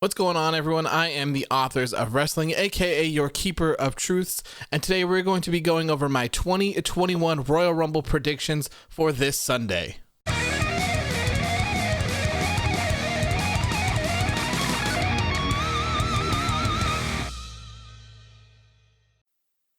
What's going on, everyone? I am the Authors of Wrestling, aka your Keeper of Truths, and today we're going to be going over my 2021 Royal Rumble predictions for this Sunday.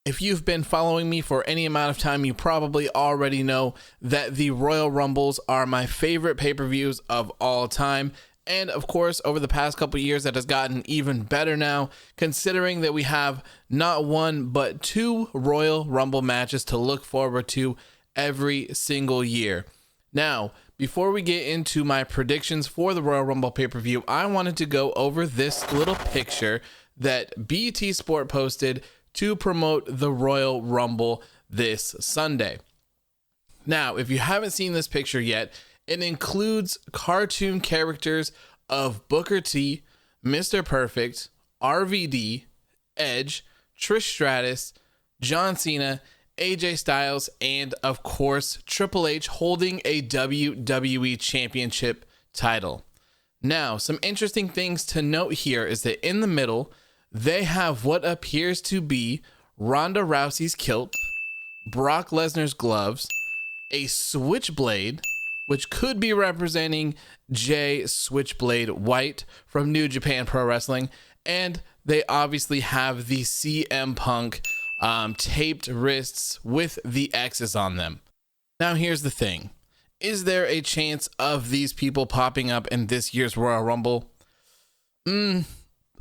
If you've been following me for any amount of time, you probably already know that the Royal Rumbles are my favorite pay-per-views of all time. And of course, over the past couple years, that has gotten even better now, considering that we have not one, but two Royal Rumble matches to look forward to every single year. Now, before we get into my predictions for the Royal Rumble pay-per-view, I wanted to go over this little picture that BT Sport posted to promote the Royal Rumble this Sunday. Now, if you haven't seen this picture yet, it includes cartoon characters of Booker T, Mr. Perfect, RVD, Edge, Trish Stratus, John Cena, AJ Styles, and of course, Triple H holding a WWE Championship title. Now, some interesting things to note here is that in the middle, they have what appears to be Ronda Rousey's kilt, Brock Lesnar's gloves, a switchblade, which could be representing Jay Switchblade White from New Japan Pro Wrestling, and they obviously have the CM Punk taped wrists with the X's on them. Now here's the thing. Is there a chance of these people popping up in this year's Royal Rumble? I'm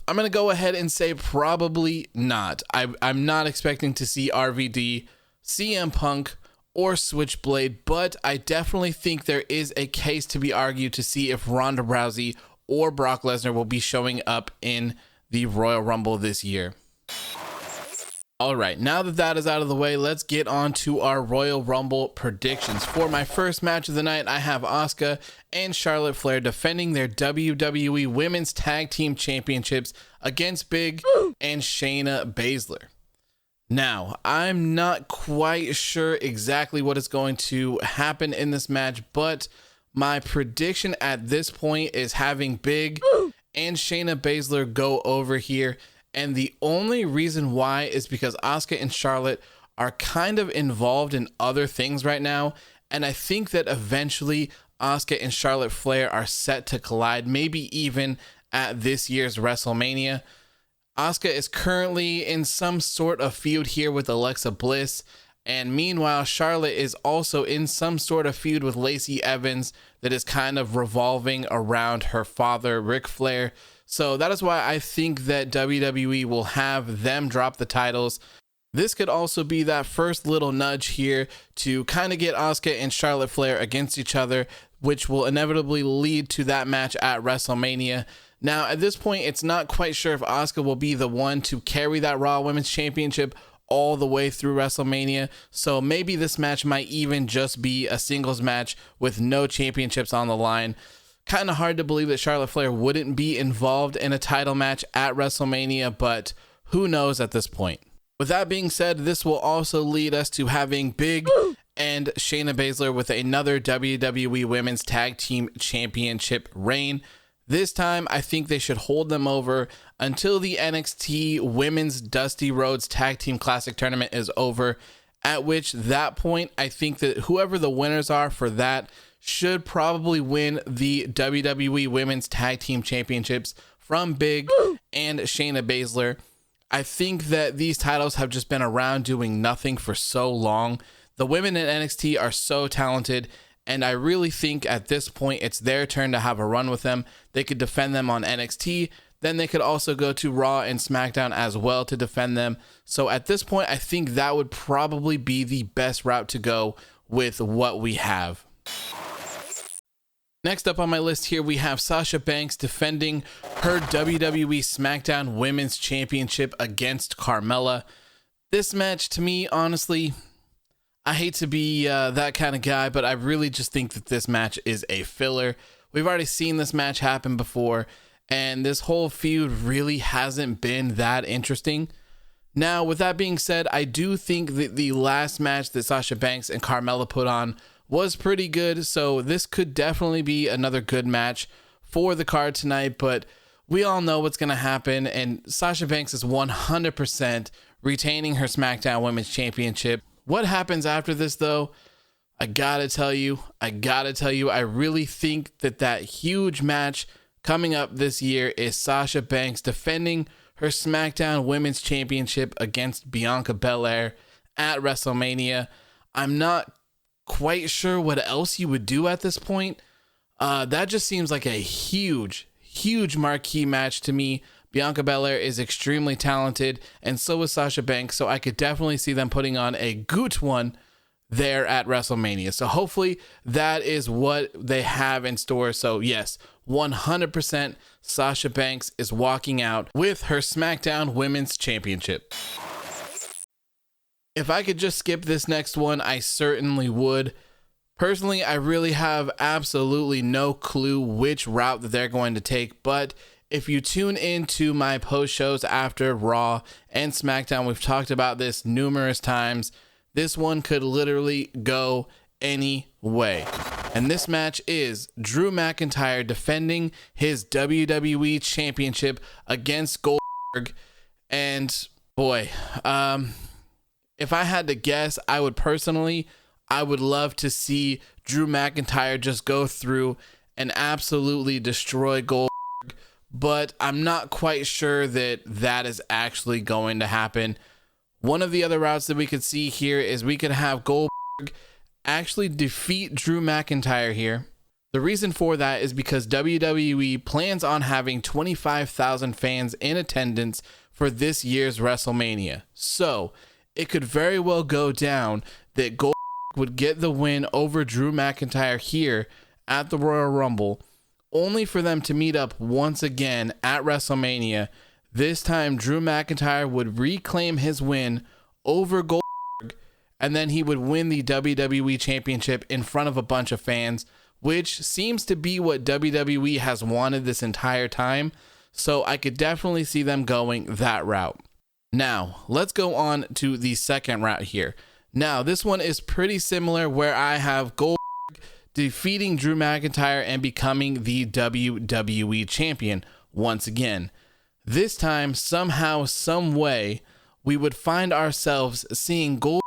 going to go ahead and say probably not. I'm not expecting to see RVD, CM Punk, or Switchblade, but I definitely think there is a case to be argued to see if Ronda Rousey or Brock Lesnar will be showing up in the Royal Rumble this year. All right, now that that is out of the way, let's get on to our Royal Rumble predictions. For my first match of the night, I have Asuka and Charlotte Flair defending their WWE Women's Tag Team Championships against Big and Shayna Baszler. Now, I'm not quite sure exactly what is going to happen in this match, but my prediction at this point is having Big and Shayna Baszler go over here. And the only reason why is because Asuka and Charlotte are kind of involved in other things right now. And I think that eventually Asuka and Charlotte Flair are set to collide, maybe even at this year's WrestleMania. Asuka is currently in some sort of feud here with Alexa Bliss, and meanwhile Charlotte is also in some sort of feud with Lacey Evans that is kind of revolving around her father, Ric Flair. So that is why I think that WWE will have them drop the titles. This could also be that first little nudge here to kind of get Asuka and Charlotte Flair against each other, which will inevitably lead to that match at WrestleMania. Now, at this point, it's not quite sure if Asuka will be the one to carry that Raw Women's Championship all the way through WrestleMania. So maybe this match might even just be a singles match with no championships on the line. Kind of hard to believe that Charlotte Flair wouldn't be involved in a title match at WrestleMania, but who knows at this point. With that being said, this will also lead us to having Big and Shayna Baszler with another WWE Women's Tag Team Championship reign. This time, I think they should hold them over until the NXT Women's Dusty Rhodes Tag Team Classic Tournament is over, at which that point, I think that whoever the winners are for that should probably win the WWE Women's Tag Team Championships from Big and Shayna Baszler. I think that these titles have just been around doing nothing for so long. The women in NXT are so talented, and I really think at this point it's their turn to have a run with them. They could defend them on NXT, then they could also go to Raw and SmackDown as well to defend them. So at this point, I think that would probably be the best route to go with what we have. Next up on my list here, we have Sasha Banks defending her WWE SmackDown Women's Championship against Carmella. This match, to me, honestly, I hate to be that kind of guy, but I really just think that this match is a filler. We've already seen this match happen before, and this whole feud really hasn't been that interesting. Now, with that being said, I do think that the last match that Sasha Banks and Carmella put on was pretty good, so this could definitely be another good match for the card tonight. But we all know what's going to happen, and Sasha Banks is 100% retaining her SmackDown Women's Championship. What happens after this, though? I gotta tell you, I really think that huge match coming up this year is Sasha Banks defending her SmackDown Women's Championship against Bianca Belair at WrestleMania. I'm not quite sure what else you would do at this point. That just seems like a huge marquee match to me. Bianca Belair is extremely talented, and so is Sasha Banks, so I could definitely see them putting on a good one there at WrestleMania. So hopefully that is what they have in store. So yes, 100% Sasha Banks is walking out with her SmackDown Women's Championship. If I could just skip this next one, I certainly would. Personally, I really have absolutely no clue which route that they're going to take, but if you tune into my post shows after Raw and SmackDown, we've talked about this numerous times. This one could literally go any way. And this match is Drew McInytyre defending his WWE Championship against Goldberg. And boy, if I had to guess, I would love to see Drew McInytyre just go through and absolutely destroy Goldberg. But I'm not quite sure that is actually going to happen. One of the other routes that we could see here is we could have Goldberg actually defeat Drew McInytyre here. The reason for that is because WWE plans on having 25,000 fans in attendance for this year's WrestleMania. So it could very well go down that Goldberg would get the win over Drew McInytyre here at the Royal Rumble, only for them to meet up once again at WrestleMania. This time, Drew McInytyre would reclaim his win over Goldberg, and then he would win the WWE Championship in front of a bunch of fans, which seems to be what WWE has wanted this entire time. So I could definitely see them going that route. Now, let's go on to the second route here. Now, this one is pretty similar, where I have Goldberg defeating Drew McInytyre and becoming the WWE Champion once again. This time, somehow, some way, we would find ourselves seeing Goldberg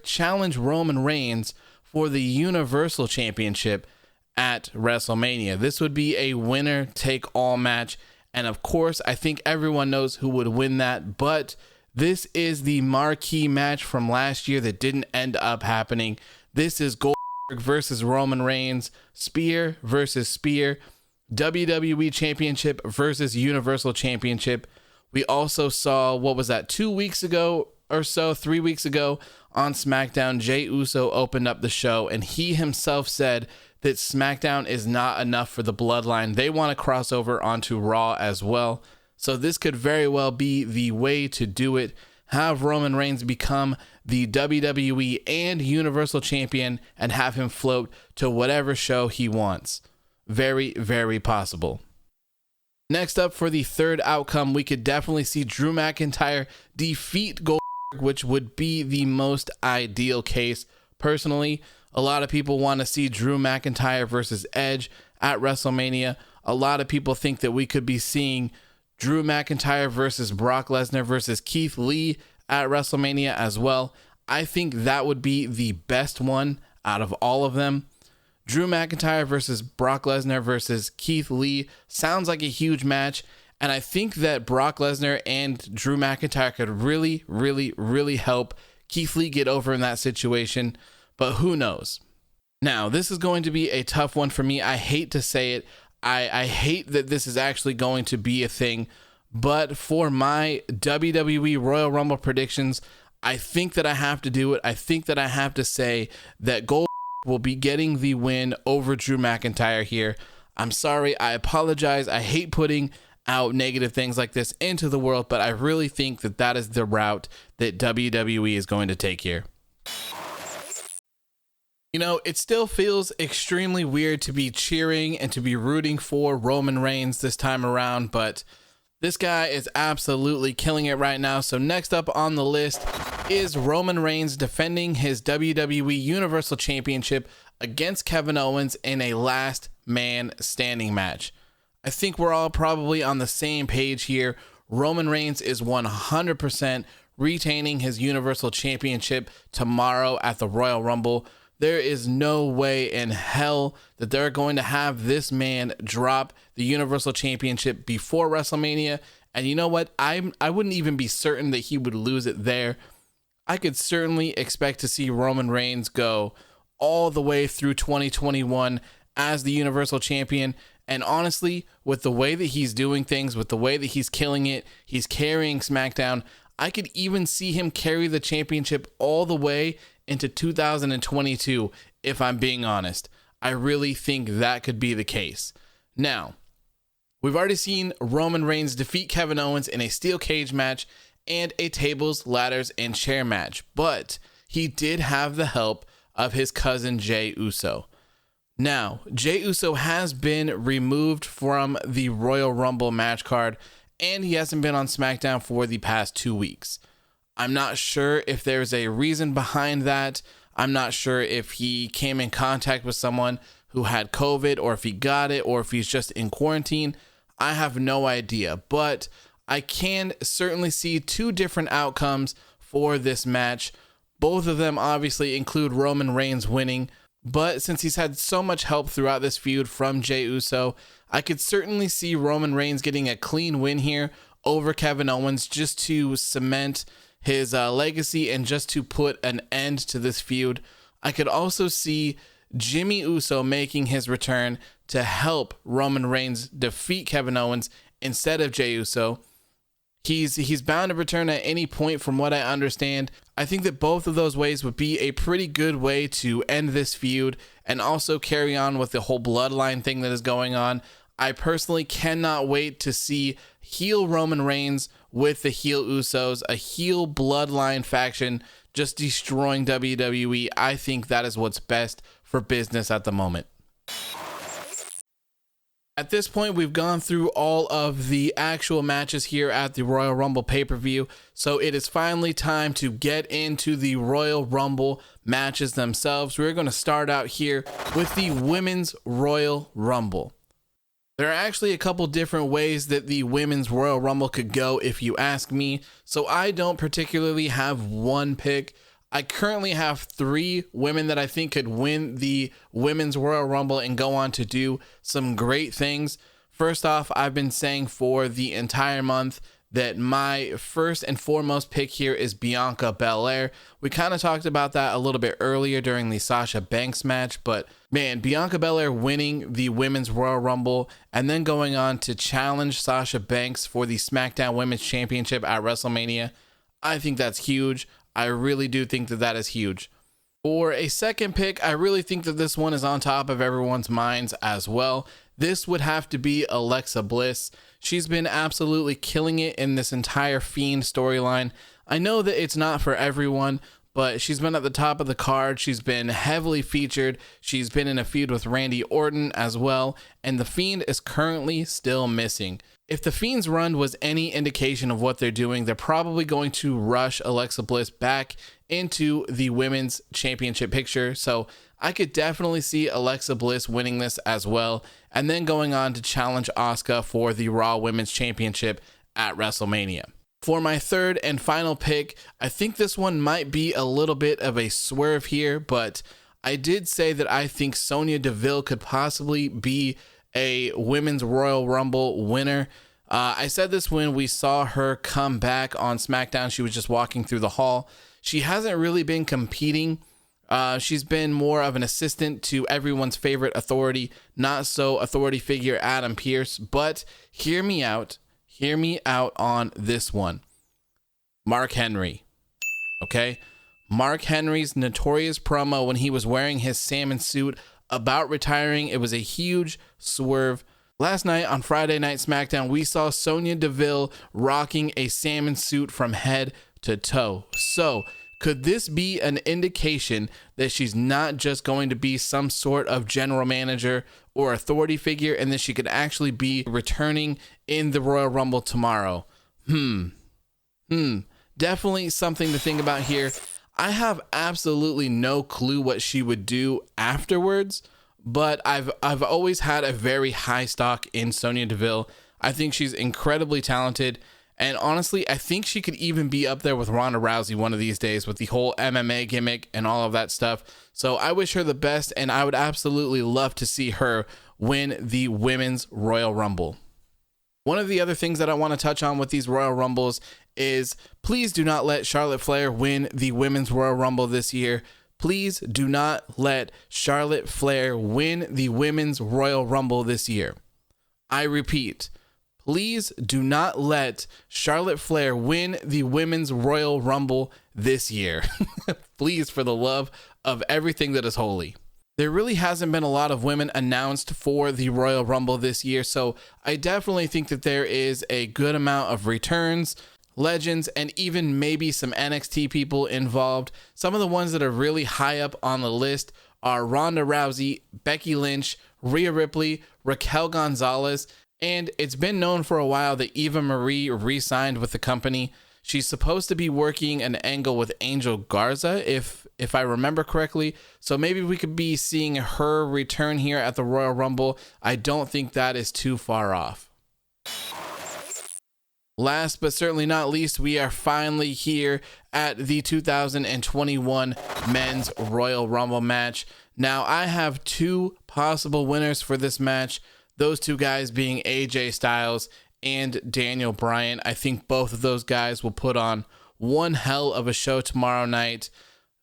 challenge Roman Reigns for the Universal Championship at WrestleMania. This would be a winner-take-all match, and of course, I think everyone knows who would win that, but this is the marquee match from last year that didn't end up happening. This is Goldberg versus Roman Reigns, spear versus spear, WWE Championship versus Universal Championship. We also saw, 2 weeks ago or so, 3 weeks ago on SmackDown, Jey Uso opened up the show, and he himself said that SmackDown is not enough for the Bloodline. They want to cross over onto Raw as well. So this could very well be the way to do it. Have Roman Reigns become the WWE and Universal Champion and have him float to whatever show he wants. Very, very possible. Next up, for the third outcome, we could definitely see Drew McInytyre defeat Goldberg, which would be the most ideal case. Personally, a lot of people want to see Drew McInytyre versus Edge at WrestleMania. A lot of people think that we could be seeing Drew McInytyre versus Brock Lesnar versus Keith Lee at WrestleMania as well. I think that would be the best one out of all of them. Drew McInytyre versus Brock Lesnar versus Keith Lee sounds like a huge match, and I think that Brock Lesnar and Drew McInytyre could really, really, really help Keith Lee get over in that situation, but who knows? Now, this is going to be a tough one for me. I hate to say it. I hate that this is actually going to be a thing, but for my WWE Royal Rumble predictions, I think that I have to do it. I think that I have to say that Goldberg will be getting the win over Drew McInytyre here. I'm sorry. I apologize. I hate putting out negative things like this into the world, but I really think that that is the route that WWE is going to take here. You know, it still feels extremely weird to be cheering and to be rooting for Roman Reigns this time around, but this guy is absolutely killing it right now. So next up on the list is Roman Reigns defending his WWE Universal Championship against Kevin Owens in a last man standing match. I think we're all probably on the same page here. Roman Reigns is 100% retaining his Universal Championship tomorrow at the Royal Rumble. There is no way in hell that they're going to have this man drop the Universal Championship before WrestleMania. And you know what? I wouldn't even be certain that he would lose it there. I could certainly expect to see Roman Reigns go all the way through 2021 as the Universal Champion. And honestly, with the way that he's doing things, with the way that he's killing it, he's carrying SmackDown, I could even see him carry the championship all the way into 2022, if I'm being honest. I really think that could be the case. Now, we've already seen Roman Reigns defeat Kevin Owens in a steel cage match and a tables, ladders, and chair match, but he did have the help of his cousin Jey Uso. Now, Jey Uso has been removed from the Royal Rumble match card, and he hasn't been on SmackDown for the past 2 weeks. I'm not sure if there's a reason behind that. I'm not sure if he came in contact with someone who had COVID, or if he got it, or if he's just in quarantine. I have no idea, but I can certainly see two different outcomes for this match. Both of them obviously include Roman Reigns winning, but since he's had so much help throughout this feud from Jey Uso, I could certainly see Roman Reigns getting a clean win here over Kevin Owens, just to cement his legacy and just to put an end to this feud. I could also see Jimmy Uso making his return to help Roman Reigns defeat Kevin Owens instead of Jey Uso. He's bound to return at any point from what I understand. I think that both of those ways would be a pretty good way to end this feud and also carry on with the whole bloodline thing that is going on. I personally cannot wait to see heel Roman Reigns with the heel Usos, a heel bloodline faction just destroying WWE. I think that is what's best for business at the moment. At this point, we've gone through all of the actual matches here at the Royal Rumble pay-per-view, so it is finally time to get into the Royal Rumble matches themselves. We're going to start out here with the Women's Royal Rumble. There are actually a couple different ways that the Women's Royal Rumble could go if you ask me, so I don't particularly have one pick. I currently have 3 women that I think could win the Women's Royal Rumble and go on to do some great things. First off, I've been saying for the entire month that my first and foremost pick here is Bianca Belair. We kind of talked about that a little bit earlier during the Sasha Banks match, but man, Bianca Belair winning the Women's Royal Rumble and then going on to challenge Sasha Banks for the SmackDown Women's Championship at WrestleMania, I think that's huge. I really do think that that is huge. For a second pick, I really think that this one is on top of everyone's minds as well. This would have to be Alexa Bliss. She's been absolutely killing it in this entire Fiend storyline. I know that it's not for everyone, but she's been at the top of the card. She's been heavily featured. She's been in a feud with Randy Orton as well, and the Fiend is currently still missing. If the Fiend's run was any indication of what they're doing, they're probably going to rush Alexa Bliss back into the Women's Championship picture. So I could definitely see Alexa Bliss winning this as well, and then going on to challenge Asuka for the Raw Women's Championship at WrestleMania. For my third and final pick, I think this one might be a little bit of a swerve here, but I did say that I think Sonya Deville could possibly be a Women's Royal Rumble winner. I said this when we saw her come back on SmackDown. She was just walking through the hall. She hasn't really been competing. She's been more of an assistant to everyone's favorite authority, not so authority figure Adam Pearce. But hear me out on this one. Mark Henry. Okay? Mark Henry's notorious promo when he was wearing his salmon suit about retiring, it was a huge swerve. Last night on Friday Night SmackDown, we saw Sonya Deville rocking a salmon suit from head to toe. So, could this be an indication that she's not just going to be some sort of general manager or authority figure, and that she could actually be returning in the Royal Rumble tomorrow? Definitely something to think about here. I have absolutely no clue what she would do afterwards, but I've always had a very high stock in Sonya Deville. I think she's incredibly talented, and honestly, I think she could even be up there with Ronda Rousey one of these days with the whole MMA gimmick and all of that stuff. So I wish her the best, and I would absolutely love to see her win the Women's Royal Rumble. One of the other things that I want to touch on with these Royal Rumbles is please do not let Charlotte Flair win the Women's Royal Rumble this year. Please do not let Charlotte Flair win the Women's Royal Rumble this year. I repeat, please do not let Charlotte Flair win the Women's Royal Rumble this year. Please, for the love of everything that is holy. There really hasn't been a lot of women announced for the Royal Rumble this year, so I definitely think that there is a good amount of returns, legends, and even maybe some NXT people involved. Some of the ones that are really high up on the list are Ronda Rousey, Becky Lynch, Rhea Ripley, Raquel Gonzalez, and it's been known for a while that Eva Marie re-signed with the company. She's supposed to be working an angle with Angel Garza, if I remember correctly. So maybe we could be seeing her return here at the Royal Rumble. I don't think that is too far off. Last but certainly not least, we are finally here at the 2021 Men's Royal Rumble match. Now, I have two possible winners for this match. Those two guys being AJ Styles and Daniel Bryan. I think both of those guys will put on one hell of a show tomorrow night.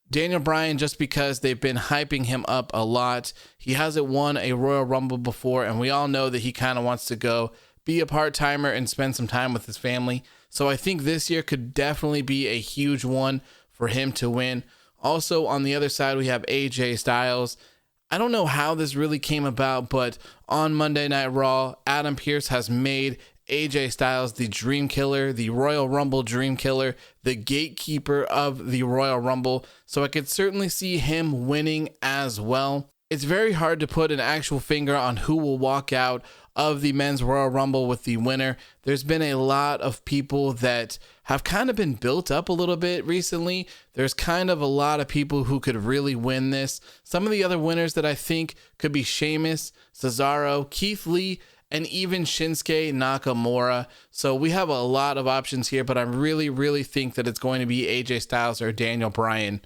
Daniel Bryan, just because they've been hyping him up a lot. He hasn't won a Royal Rumble before, and we all know that he kind of wants to go be a part-timer and spend some time with his family. So I think this year could definitely be a huge one for him to win. Also, on the other side, we have AJ Styles. I don't know how this really came about, but on Monday Night Raw, Adam Pearce has made AJ Styles the Dream Killer, the Royal Rumble Dream Killer, the gatekeeper of the Royal Rumble. So I could certainly see him winning as well. It's very hard to put an actual finger on who will walk out of the Men's Royal Rumble with the winner. There's been a lot of people that have kind of been built up a little bit recently. There's kind of a lot of people who could really win this. Some of the other winners that I think could be Sheamus, Cesaro, Keith Lee, and even Shinsuke Nakamura. So we have a lot of options here, but I really think that it's going to be AJ Styles or Daniel Bryan.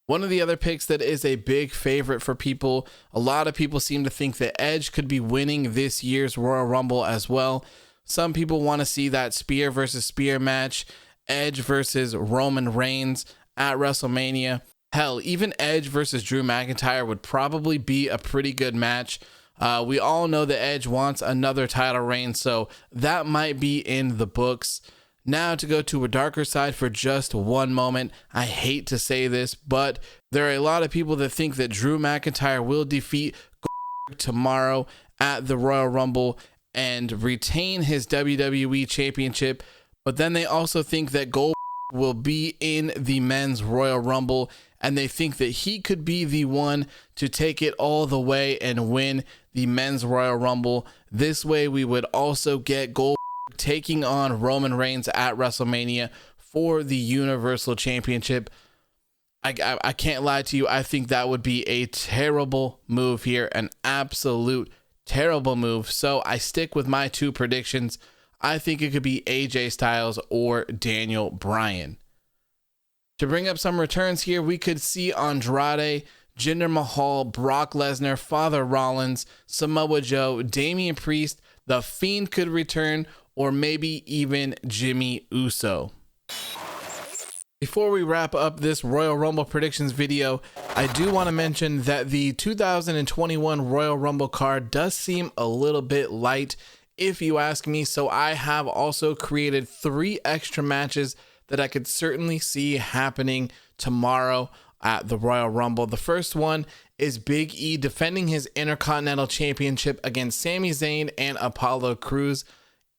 One of the other picks that is a big favorite for people, a lot of people seem to think that Edge could be winning this year's Royal Rumble as well. Some people want to see that spear versus spear match, Edge versus Roman Reigns at WrestleMania. Hell, even Edge versus Drew McIntyre would probably be a pretty good match. We all know that Edge wants another title reign, so that might be in the books. Now to go to a darker side for just one moment. I hate to say this, but there are a lot of people that think that Drew McIntyre will defeat Goldberg tomorrow at the Royal Rumble and retain his WWE Championship. But then they also think that Goldberg will be in the Men's Royal Rumble, and they think that he could be the one to take it all the way and win the Men's Royal Rumble. This way we would also get Goldberg taking on Roman Reigns at WrestleMania for the Universal Championship. I can't lie to you. I think that would be a terrible move here, an absolute terrible move. So I stick with my two predictions. I think it could be AJ Styles or Daniel Bryan. To bring up some returns here, we could see Andrade, Jinder Mahal, Brock Lesnar, Father Rollins, Samoa Joe, Damian Priest, The Fiend could return, or maybe even Jimmy Uso. Before we wrap up this Royal Rumble predictions video, I do want to mention that the 2021 Royal Rumble card does seem a little bit light, if you ask me. So I have also created 3 extra matches that I could certainly see happening tomorrow at the Royal Rumble. The first one is Big E defending his Intercontinental Championship against Sami Zayn and Apollo Crews.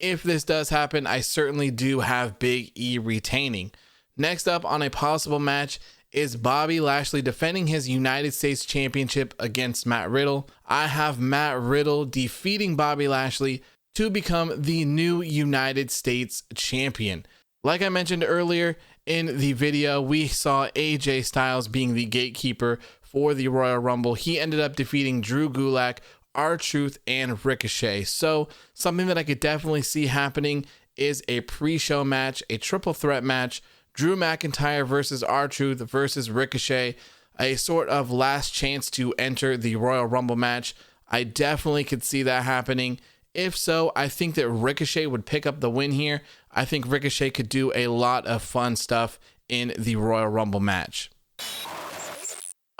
If this does happen, I certainly do have Big E retaining. Next up on a possible match is Bobby Lashley defending his United States Championship against Matt Riddle. I have Matt Riddle defeating Bobby Lashley to become the new United States Champion. Like I mentioned earlier in the video, we saw AJ Styles being the gatekeeper for the Royal Rumble. He ended up defeating Drew Gulak, R-Truth, and Ricochet. So something that I could definitely see happening is a pre-show match, a triple threat match, Drew McIntyre versus R-Truth versus Ricochet, a sort of last chance to enter the Royal Rumble match. I definitely could see that happening. If so, I think that Ricochet would pick up the win here. I think Ricochet could do a lot of fun stuff in the Royal Rumble match.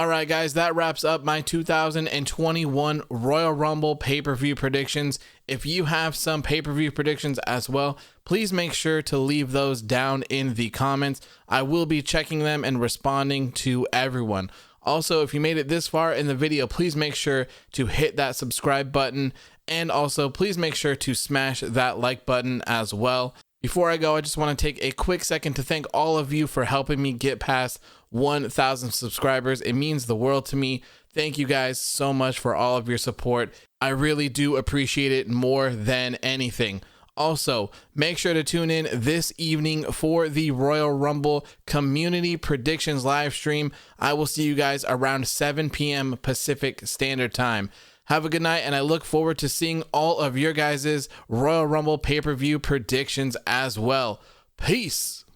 All right, guys, that wraps up my 2021 Royal Rumble pay-per-view predictions. If you have some pay-per-view predictions as well, please make sure to leave those down in the comments. I will be checking them and responding to everyone. Also, if you made it this far in the video, please make sure to hit that subscribe button. And also, please make sure to smash that like button as well. Before I go, I just want to take a quick second to thank all of you for helping me get past 1,000 subscribers. It means the world to me. Thank you guys so much for all of your support. I really do appreciate it more than anything. Also, make sure to tune in this evening for the Royal Rumble Community Predictions live stream. I will see you guys around 7 p.m. Pacific Standard Time. Have a good night, and I look forward to seeing all of your guys' Royal Rumble pay-per-view predictions as well. Peace.